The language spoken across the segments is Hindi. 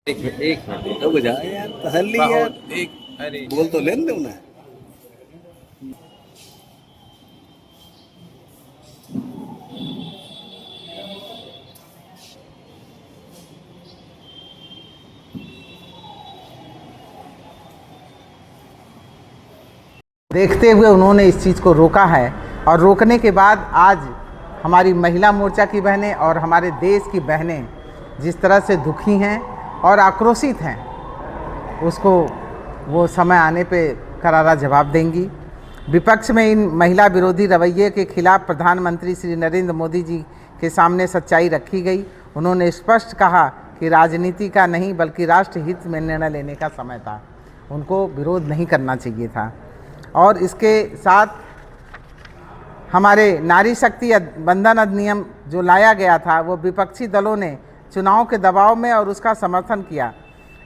एक मिनट रुक जा यार, तसल्ली यार। एक अरे बोल तो लेने दो उन्हें। देखते हुए उन्होंने इस चीज़ को रोका है और रोकने के बाद आज हमारी महिला मोर्चा की बहनें और हमारे देश की बहनें जिस तरह से दुखी हैं और आक्रोशित हैं, उसको वो समय आने पे करारा जवाब देंगी। विपक्ष में इन महिला विरोधी रवैये के खिलाफ प्रधानमंत्री श्री नरेंद्र मोदी जी के सामने सच्चाई रखी गई। उन्होंने स्पष्ट कहा कि राजनीति का नहीं बल्कि राष्ट्र हित में निर्णय लेने का समय था, उनको विरोध नहीं करना चाहिए था। और इसके साथ हमारे नारी शक्ति बंधन अधिनियम जो लाया गया था, वो विपक्षी दलों ने चुनाव के दबाव में और उसका समर्थन किया,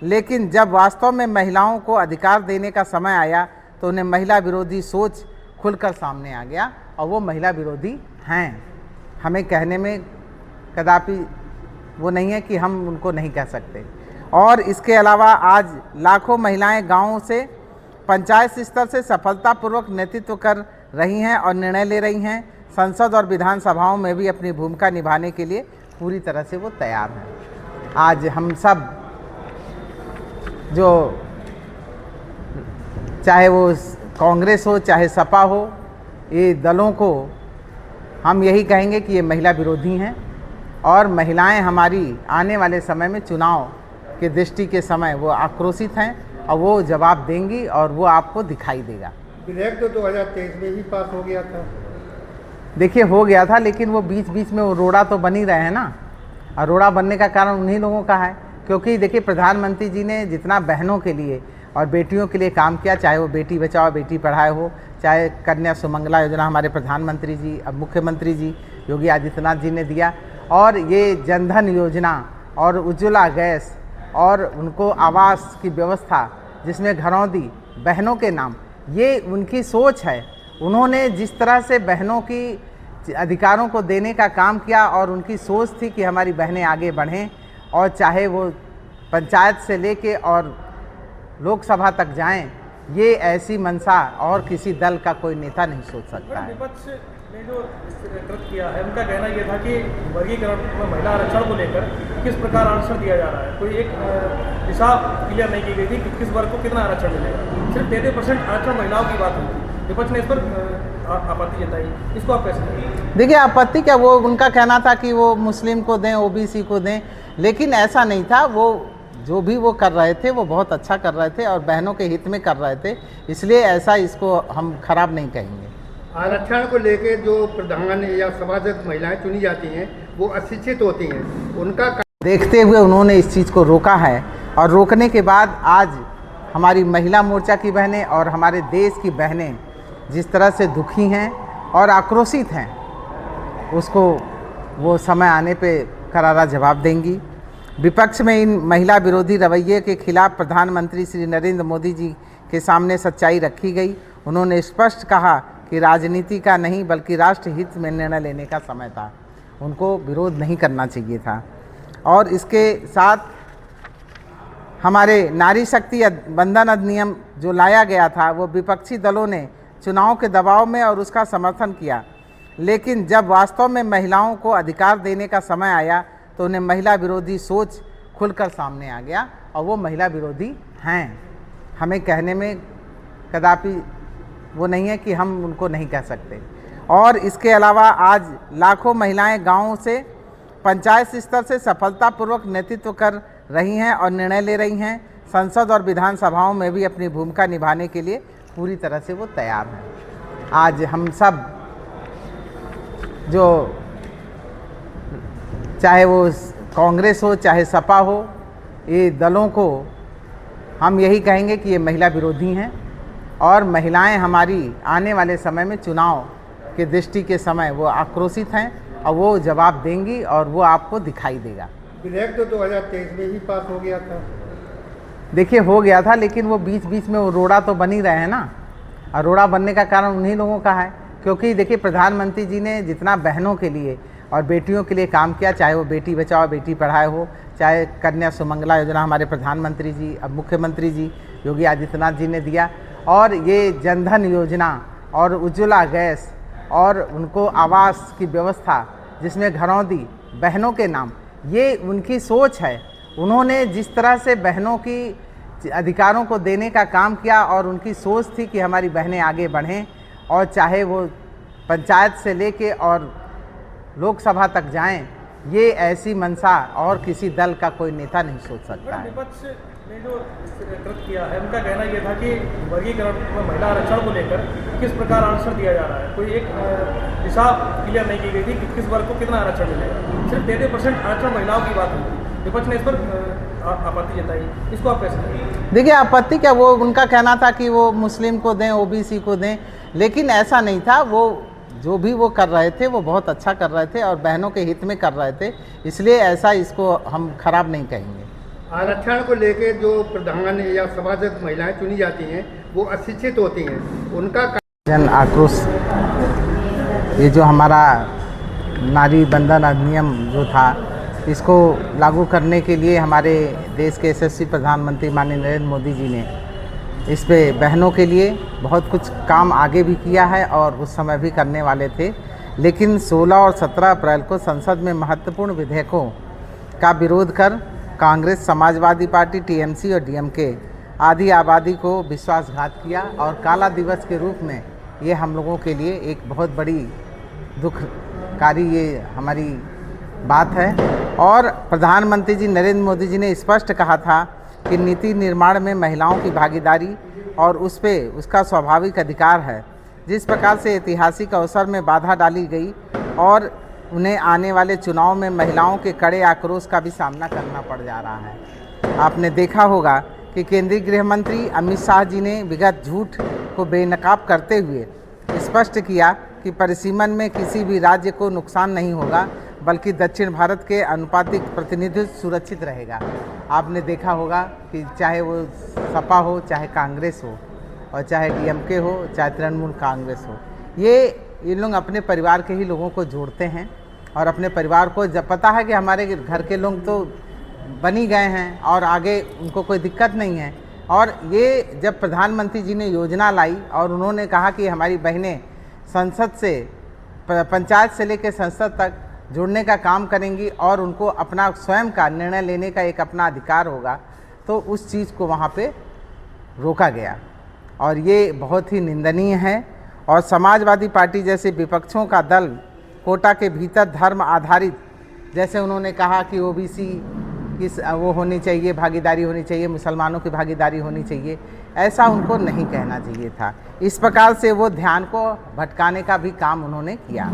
लेकिन जब वास्तव में महिलाओं को अधिकार देने का समय आया तो उन्हें महिला विरोधी सोच खुलकर सामने आ गया और वो महिला विरोधी हैं। हमें कहने में कदापि वो नहीं है कि हम उनको नहीं कह सकते। और इसके अलावा आज लाखों महिलाएं गाँवों से पंचायत स्तर से सफलतापूर्वक नेतृत्व कर रही हैं और निर्णय ले रही हैं। संसद और विधानसभाओं में भी अपनी भूमिका निभाने के लिए पूरी तरह से वो तैयार हैं। आज हम सब जो चाहे वो कांग्रेस हो चाहे सपा हो, ये दलों को हम यही कहेंगे कि ये महिला विरोधी हैं और महिलाएं हमारी आने वाले समय में चुनाव के दृष्टि के समय वो आक्रोशित हैं और वो जवाब देंगी और वो आपको दिखाई देगा। विधेयक तो 2023 में ही पास हो गया था। देखिए हो गया था, लेकिन वो बीच बीच में वो रोड़ा तो बन ही रहे हैं ना, और रोड़ा बनने का कारण उन्हीं लोगों का है। क्योंकि देखिए प्रधानमंत्री जी ने जितना बहनों के लिए और बेटियों के लिए काम किया, चाहे वो बेटी बचाओ बेटी पढ़ाओ हो, चाहे कन्या सुमंगला योजना हमारे प्रधानमंत्री जी अब मुख्यमंत्री जी योगी आदित्यनाथ जी ने दिया, और ये जनधन योजना और उज्ज्वला गैस और उनको आवास की व्यवस्था जिसमें घरौंदी बहनों के नाम, ये उनकी सोच है। उन्होंने जिस तरह से बहनों की अधिकारों को देने का काम किया और उनकी सोच थी कि हमारी बहनें आगे बढ़ें, और चाहे वो पंचायत से लेके और लोकसभा तक जाएं, ये ऐसी मंशा और किसी दल का कोई नेता नहीं सोच सकता है। विपक्ष ने जो कृत किया है, उनका कहना यह था कि वर्गीकरण में महिला आरक्षण को लेकर किस प्रकार आरक्षण दिया जा रहा है, कोई एक दिशा क्लियर नहीं की गई थी कि किस वर्ग को कितना आरक्षण मिलेगा। सिर्फ 33% आरक्षण महिलाओं की बात हुई, विपक्ष ने इस पर आपत्ति जताई। इसको आप कैसे करेंगे? देखिए आपत्ति क्या, वो उनका कहना था कि वो मुस्लिम को दें, ओबीसी को दें, लेकिन ऐसा नहीं था। वो जो भी वो कर रहे थे वो बहुत अच्छा कर रहे थे और बहनों के हित में कर रहे थे, इसलिए ऐसा इसको हम खराब नहीं कहेंगे। आरक्षण को लेके जो प्रधान या सभासद महिलाएं चुनी जाती हैं वो अशिक्षित होती हैं, उनका देखते हुए उन्होंने इस चीज़ को रोका है और रोकने के बाद आज हमारी महिला मोर्चा की बहनें और हमारे देश की बहनें जिस तरह से दुखी हैं और आक्रोशित हैं, उसको वो समय आने पे करारा जवाब देंगी। विपक्ष में इन महिला विरोधी रवैये के खिलाफ प्रधानमंत्री श्री नरेंद्र मोदी जी के सामने सच्चाई रखी गई। उन्होंने स्पष्ट कहा कि राजनीति का नहीं बल्कि राष्ट्र हित में निर्णय लेने का समय था, उनको विरोध नहीं करना चाहिए था। और इसके साथ हमारे नारी शक्ति बंधन अधिनियम जो लाया गया था, वो विपक्षी दलों ने चुनाव के दबाव में और उसका समर्थन किया, लेकिन जब वास्तव में महिलाओं को अधिकार देने का समय आया तो उन्हें महिला विरोधी सोच खुलकर सामने आ गया और वो महिला विरोधी हैं। हमें कहने में कदापि वो नहीं है कि हम उनको नहीं कह सकते। और इसके अलावा आज लाखों महिलाएं गाँवों से पंचायत स्तर से सफलतापूर्वक नेतृत्व कर रही हैं और निर्णय ले रही हैं। संसद और विधानसभाओं में भी अपनी भूमिका निभाने के लिए पूरी तरह से वो तैयार हैं। आज हम सब जो चाहे वो कांग्रेस हो चाहे सपा हो, ये दलों को हम यही कहेंगे कि ये महिला विरोधी हैं और महिलाएं हमारी आने वाले समय में चुनाव के दृष्टि के समय वो आक्रोशित हैं और वो जवाब देंगी और वो आपको दिखाई देगा। विधेयक तो 2023 में ही पास हो गया था। देखिए हो गया था, लेकिन वो बीच बीच में वो रोड़ा तो बन ही रहे हैं ना, और रोड़ा बनने का कारण उन्हीं लोगों का है। क्योंकि देखिए प्रधानमंत्री जी ने जितना बहनों के लिए और बेटियों के लिए काम किया, चाहे वो बेटी बचाओ बेटी पढ़ाओ हो, चाहे कन्या सुमंगला योजना हमारे प्रधानमंत्री जी, अब मुख्यमंत्री जी योगी आदित्यनाथ जी ने दिया, और ये जनधन योजना और उज्ज्वला गैस और उनको आवास की व्यवस्था जिसमें घरौंदी बहनों के नाम, ये उनकी सोच है। उन्होंने जिस तरह से बहनों की अधिकारों को देने का काम किया और उनकी सोच थी कि हमारी बहनें आगे बढ़ें, और चाहे वो पंचायत से लेके और लोकसभा तक जाएं, ये ऐसी मंशा और किसी दल का कोई नेता नहीं सोच सकता है। विपक्ष ने जो कृत किया है, उनका कहना यह था कि वर्गीकरण में महिला आरक्षण को लेकर किस प्रकार आरक्षण दिया जा रहा है, कोई एक दिशा क्लियर नहीं की गई थी कि किस वर्ग को कितना आरक्षण मिलेगा। सिर्फ 33% आरक्षण महिलाओं की बात हुई, विपक्ष ने इस पर आपत्ति जताई, इसको आप कैसे करेंगे? देखिए, आपत्ति क्या, वो उनका कहना था कि वो मुस्लिम को दें, ओबीसी को दें, लेकिन ऐसा नहीं था। वो जो भी वो कर रहे थे वो बहुत अच्छा कर रहे थे और बहनों के हित में कर रहे थे, इसलिए ऐसा इसको हम खराब नहीं कहेंगे। आरक्षण को लेकर जो प्रधान या सभासद महिलाएं चुनी जाती हैं वो अशिक्षित होती हैं, उनका जन आक्रोश, ये जो हमारा नारी बंधन अधिनियम जो था, इसको लागू करने के लिए हमारे देश के यशस्वी प्रधानमंत्री माननीय नरेंद्र मोदी जी ने इस पे बहनों के लिए बहुत कुछ काम आगे भी किया है और उस समय भी करने वाले थे। लेकिन 16 और 17 अप्रैल को संसद में महत्वपूर्ण विधेयकों का विरोध कर कांग्रेस, समाजवादी पार्टी, टीएमसी और डीएमके आदि आबादी को विश्वासघात किया, और काला दिवस के रूप में ये हम लोगों के लिए एक बहुत बड़ी दुखकारी ये हमारी बात है। और प्रधानमंत्री जी नरेंद्र मोदी जी ने स्पष्ट कहा था कि नीति निर्माण में महिलाओं की भागीदारी और उस पे उसका स्वाभाविक अधिकार है। जिस प्रकार से ऐतिहासिक अवसर में बाधा डाली गई और उन्हें आने वाले चुनाव में महिलाओं के कड़े आक्रोश का भी सामना करना पड़ जा रहा है। आपने देखा होगा कि केंद्रीय गृह मंत्री अमित शाह जी ने विगत झूठ को बेनकाब करते हुए स्पष्ट किया कि परिसीमन में किसी भी राज्य को नुकसान नहीं होगा, बल्कि दक्षिण भारत के अनुपातिक प्रतिनिधित्व सुरक्षित रहेगा। आपने देखा होगा कि चाहे वो सपा हो, चाहे कांग्रेस हो, और चाहे डीएमके हो, चाहे तृणमूल कांग्रेस हो, ये लोग अपने परिवार के ही लोगों को जोड़ते हैं, और अपने परिवार को जब पता है कि हमारे घर के लोग तो बनी गए हैं और आगे उनको कोई दिक्कत नहीं है। और ये जब प्रधानमंत्री जी ने योजना लाई और उन्होंने कहा कि हमारी बहनें संसद से, पंचायत से लेकर संसद तक जुड़ने का काम करेंगी और उनको अपना स्वयं का निर्णय लेने का एक अपना अधिकार होगा, तो उस चीज़ को वहाँ पे रोका गया, और ये बहुत ही निंदनीय है। और समाजवादी पार्टी जैसे विपक्षों का दल कोटा के भीतर धर्म आधारित, जैसे उन्होंने कहा कि ओबीसी की वो होनी चाहिए, भागीदारी होनी चाहिए, मुसलमानों की भागीदारी होनी चाहिए, ऐसा उनको नहीं कहना चाहिए था। इस प्रकार से वो ध्यान को भटकाने का भी काम उन्होंने किया।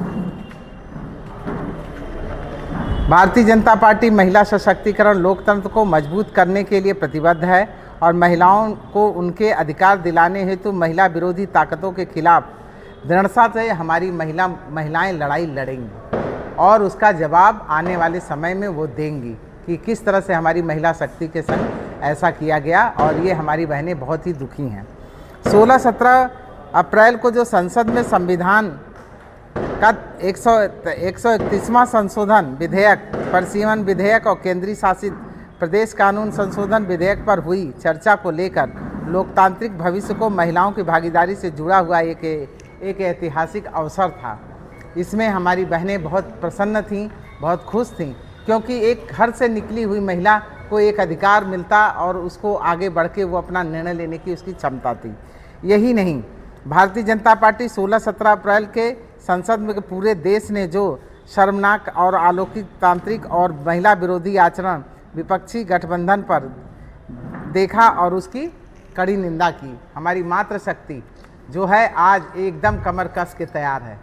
भारतीय जनता पार्टी महिला सशक्तिकरण, लोकतंत्र को मजबूत करने के लिए प्रतिबद्ध है और महिलाओं को उनके अधिकार दिलाने हेतु महिला विरोधी ताकतों के खिलाफ दृढ़ता से हमारी महिलाएं लड़ाई लड़ेंगी, और उसका जवाब आने वाले समय में वो देंगी कि किस तरह से हमारी महिला शक्ति के संग ऐसा किया गया, और ये हमारी बहनें बहुत ही दुखी हैं। 16-17 अप्रैल को जो संसद में संविधान का 131वां संशोधन विधेयक, परिसीमन विधेयक और केंद्रीय शासित प्रदेश कानून संशोधन विधेयक पर हुई चर्चा को लेकर लोकतांत्रिक भविष्य को महिलाओं की भागीदारी से जुड़ा हुआ एक ऐतिहासिक अवसर था। इसमें हमारी बहनें बहुत प्रसन्न थीं, बहुत खुश थीं, क्योंकि एक घर से निकली हुई महिला को एक अधिकार मिलता और उसको आगे बढ़ के वो अपना निर्णय लेने की उसकी क्षमता थी। यही नहीं, भारतीय जनता पार्टी 16-17 अप्रैल के संसद में पूरे देश ने जो शर्मनाक और अलौकिक तांत्रिक और महिला विरोधी आचरण विपक्षी गठबंधन पर देखा और उसकी कड़ी निंदा की। हमारी मातृशक्ति जो है आज एकदम कमर कस के तैयार है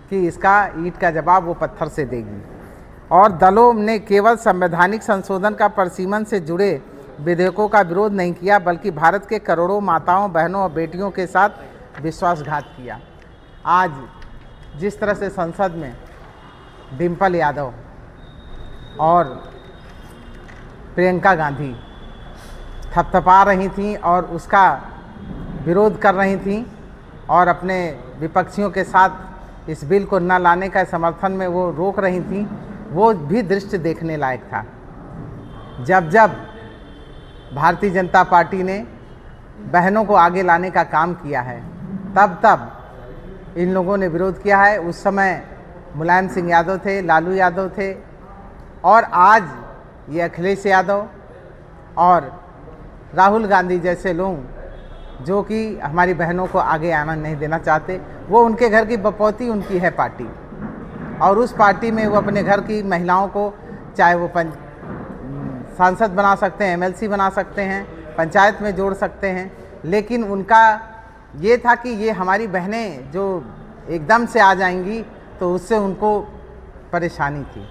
कि इसका ईंट का जवाब वो पत्थर से देगी। और दलों ने केवल संवैधानिक संशोधन का परिसीमन से जुड़े विधेयकों का विरोध नहीं किया, बल्कि भारत के करोड़ों माताओं, बहनों और बेटियों के साथ विश्वासघात किया। आज जिस तरह से संसद में डिम्पल यादव और प्रियंका गांधी थपथपा रही थीं और उसका विरोध कर रही थीं और अपने विपक्षियों के साथ इस बिल को न लाने का समर्थन में वो रोक रही थीं, वो भी दृश्य देखने लायक था। जब जब भारतीय जनता पार्टी ने बहनों को आगे लाने का काम किया है, तब तब इन लोगों ने विरोध किया है। उस समय मुलायम सिंह यादव थे, लालू यादव थे, और आज ये अखिलेश यादव और राहुल गांधी जैसे लोग जो कि हमारी बहनों को आगे आना नहीं देना चाहते। वो उनके घर की बपौती उनकी है पार्टी, और उस पार्टी में वो अपने घर की महिलाओं को चाहे वो सांसद बना सकते हैं, MLC बना सकते हैं, पंचायत में जोड़ सकते हैं, लेकिन उनका ये था कि ये हमारी बहनें जो एकदम से आ जाएंगी तो उससे उनको परेशानी थी।